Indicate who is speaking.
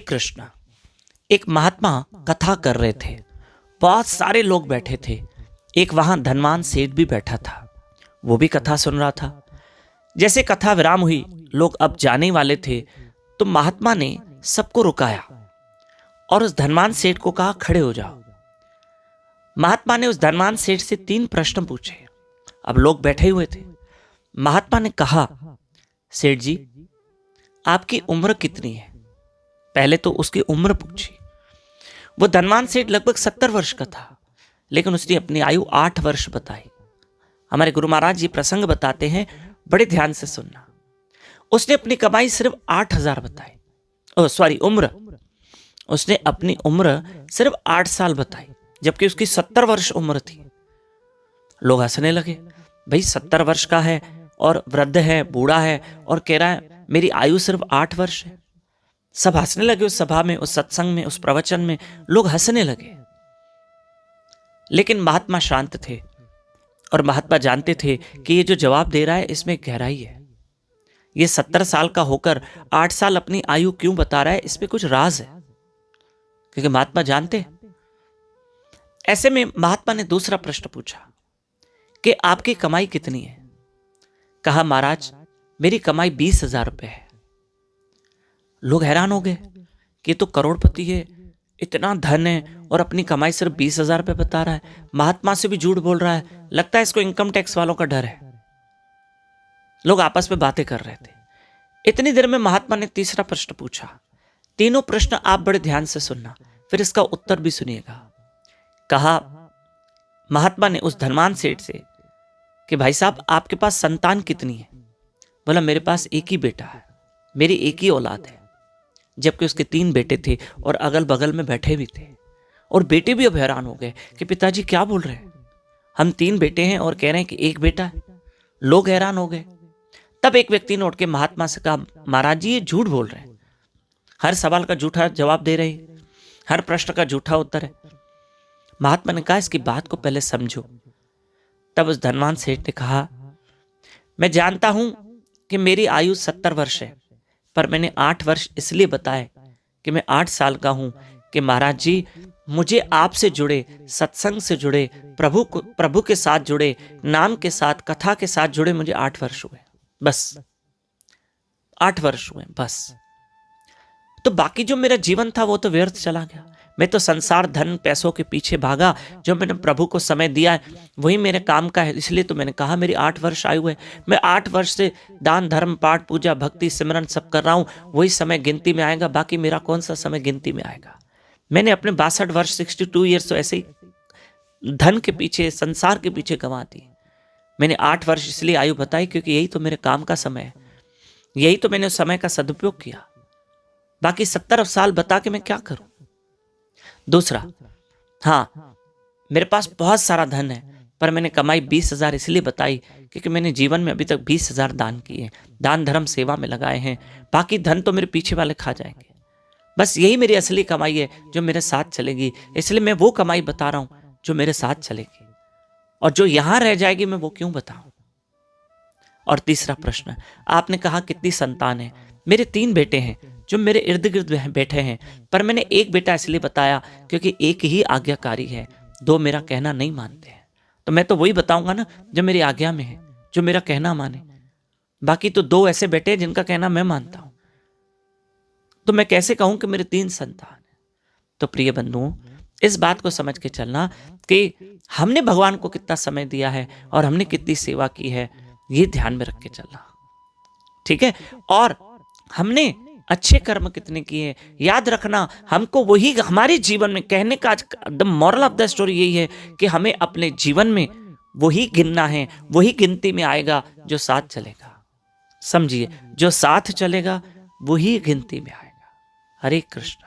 Speaker 1: कृष्ण। एक महात्मा कथा कर रहे थे। बहुत सारे लोग बैठे थे। एक वहां धनवान सेठ भी बैठा था। वो भी कथा सुन रहा था। जैसे कथा विराम हुई, लोग अब जाने वाले थे, तो महात्मा ने सबको रुकाया और उस धनवान सेठ को कहा, खड़े हो जाओ। महात्मा ने उस धनवान सेठ से 3 प्रश्न पूछे। अब लोग बैठे हुए थे। महात्मा ने कहा, सेठ जी, आपकी उम्र कितनी है? पहले तो उसकी उम्र पूछी। वो धनवान सेठ लगभग 70 वर्ष का था, लेकिन उसने अपनी आयु 8 वर्ष बताई। हमारे गुरु महाराज जी प्रसंग बताते हैं, बड़े ध्यान से सुनना। उसने अपनी कमाई सिर्फ 8,000 बताई। उम्र। उसने अपनी उम्र सिर्फ 8 साल बताई, जबकि उसकी 70 वर्ष उम्र थी। लोग हंसने लगे। भाई 70 वर्ष का है और वृद्ध है, बूढ़ा है, और कह रहा है मेरी आयु सिर्फ 8 वर्ष है। सब हंसने लगे। उस सभा में, उस सत्संग में, उस प्रवचन में लोग हंसने लगे। लेकिन महात्मा शांत थे और महात्मा जानते थे कि ये जो जवाब दे रहा है इसमें गहराई है। ये 70 साल का होकर 8 साल अपनी आयु क्यों बता रहा है, इसमें कुछ राज है, क्योंकि महात्मा जानते हैं। ऐसे में महात्मा ने दूसरा प्रश्न पूछा कि आपकी कमाई कितनी है? कहा, महाराज मेरी कमाई 20,000 रुपए है। लोग हैरान हो गए कि ये तो करोड़पति है, इतना धन है और अपनी कमाई सिर्फ 20,000 रुपए बता रहा है। महात्मा से भी झूठ बोल रहा है। लगता है इसको इनकम टैक्स वालों का डर है। लोग आपस में बातें कर रहे थे। इतनी देर में महात्मा ने तीसरा प्रश्न पूछा। तीनों प्रश्न आप बड़े ध्यान से सुनना, फिर इसका उत्तर भी सुनिएगा। कहा महात्मा ने उस धनवान सेठ से कि भाई साहब, आपके पास संतान कितनी है? बोला, मेरे पास एक ही बेटा है, मेरी एक ही औलाद है। जबकि उसके 3 बेटे थे और अगल बगल में बैठे भी थे। और बेटे भी अब हैरान हो गए कि पिताजी क्या बोल रहे हैं, हम 3 बेटे हैं और कह रहे हैं कि एक बेटा है। लोग हैरान हो गए। तब एक व्यक्ति ने उठ के महात्मा से कहा, महाराज जी ये झूठ बोल रहे हैं, हर सवाल का झूठा जवाब दे रहे हैं, हर प्रश्न का झूठा उत्तर है। महात्मा ने कहा, इसकी बात को पहले समझो। तब उस धनवान सेठ ने कहा, मैं जानता हूं कि मेरी आयु 70 वर्ष है, पर मैंने 8 वर्ष इसलिए बताए कि मैं 8 साल का हूं कि महाराज जी मुझे आपसे जुड़े, सत्संग से जुड़े, प्रभु के साथ जुड़े, नाम के साथ, कथा के साथ जुड़े मुझे 8 वर्ष हुए। बस 8 वर्ष हुए बस। तो बाकी जो मेरा जीवन था वो तो व्यर्थ चला गया। मैं तो संसार, धन, पैसों के पीछे भागा। जो मैंने प्रभु को समय दिया है वही मेरे काम का है। इसलिए तो मैंने कहा मेरी 8 वर्ष आयु है। मैं 8 वर्ष से दान, धर्म, पाठ, पूजा, भक्ति, सिमरन सब कर रहा हूं। वही समय गिनती में आएगा, बाकी मेरा कौन सा समय गिनती में आएगा। मैंने अपने 62 वर्ष 62 ईयर्स तो ऐसे ही धन के पीछे, संसार के पीछे गंवा दी। मैंने 8 वर्ष इसलिए आयु बताई क्योंकि यही तो मेरे काम का समय है, यही तो मैंने उस समय का सदुपयोग किया। बाकी 70 साल बता के मैं क्या करूं? दूसरा, हाँ मेरे पास बहुत सारा धन है, पर मैंने कमाई 20,000 इसलिए बताई क्योंकि मैंने जीवन में अभी तक 20,000 दान किए, दान धर्म सेवा में लगाए हैं। बाकी धन तो मेरे पीछे वाले खा जाएंगे। बस यही मेरी असली कमाई है जो मेरे साथ चलेगी। इसलिए मैं वो कमाई बता रहा हूं जो मेरे साथ चलेगी, और जो यहां रह जाएगी मैं वो क्यों बताऊं। और तीसरा प्रश्न, आपने कहा कितनी संतान है? मेरे 3 बेटे हैं जो मेरे इर्द गिर्द बैठे हैं, पर मैंने एक बेटा इसलिए बताया क्योंकि एक ही आज्ञाकारी है, 2 मेरा कहना नहीं मानते हैं। तो मैं तो वही बताऊंगा ना जो मेरी आज्ञा में है, जो मेरा कहना माने। बाकी तो 2 ऐसे बेटे हैं जिनका कहना मैं मानता हूं। तो मैं कैसे कहूं कि मेरे 3 संतान हैं? तो प्रिय बंधुओं, इस बात को समझ के चलना कि हमने भगवान को कितना समय दिया है और हमने कितनी सेवा की है, ये ध्यान में रख के चलना, ठीक है। और हमने अच्छे कर्म कितने किए, याद रखना। हमको वही हमारे जीवन में कहने का the moral of the story यही है कि हमें अपने जीवन में वही गिनना है, वही गिनती में आएगा जो साथ चलेगा। समझिए, जो साथ चलेगा वही गिनती में आएगा। हरे कृष्ण।